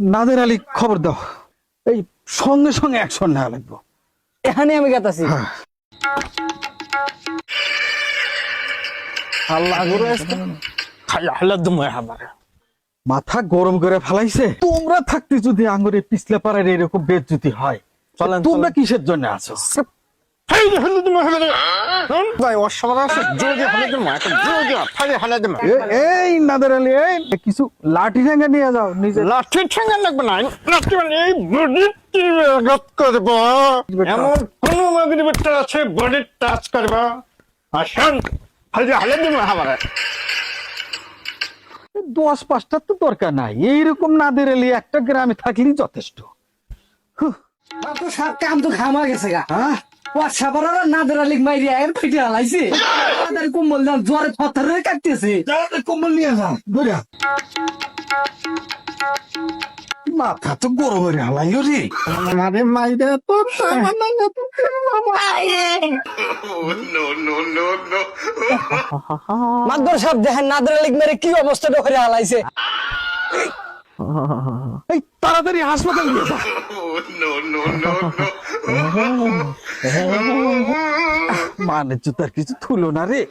নাদের আলী খবর দাও, এই সঙ্গে সঙ্গে অ্যাকশন নেওয়া লাগবে। এখানে আমি গেতাছি। আল্লাহ গুরু আজকে খাইয়া হলে দমে আমারে মাথা গরম করে ফেলাইছে। তোমরা থাকতে যদি আঙ্গুরে পিছলে পাড়ার এরকম বেজ্জতি হয়, চলেন, তোমরা চলেন। কিসের জন্য আছো? এই যে হলে দমে হলে ভাই অসাধারণ আছে জোরে হলে দমে একটা জোরে ফাড়ে হলে দমে এই নাদের আলী, এই কিছু লাঠি ঠেঙ্গা নিয়ে যাও নিজে। লাঠি ঠেঙ্গা লাগবে না লাঠি মানে এই বডি গত করব এমন কোন মাগরি বেটা আছে বডি টাচ করব আসেন হলে দমে আমারে 10-5টার তো দরকার নাই, এইরকম নাদের আলী একটা গ্রামে থাকলেই যথেষ্ট। তো সব কাম তো খামা গেছে গা। হ্যাঁ পয়সা বড় নাদের আলী মাইরিয়া এর ফিটে হালাইছে। তাদের কম্বল দাম জ্বরে পাথরে কাটতেছে। কম্বল নিয়ে যাও ধরে। মাথা তো গরম হয়ে হালাইল রে। আমারে মাইরা তো মাদর সাহেব দেখেন নাদের আলী মেরে কি অবস্থাটা করে হালাইছে। এই তাড়াতাড়ি হাসপাতাল নিয়ে যাও। মানের জুতার কিছু থুলো না রে।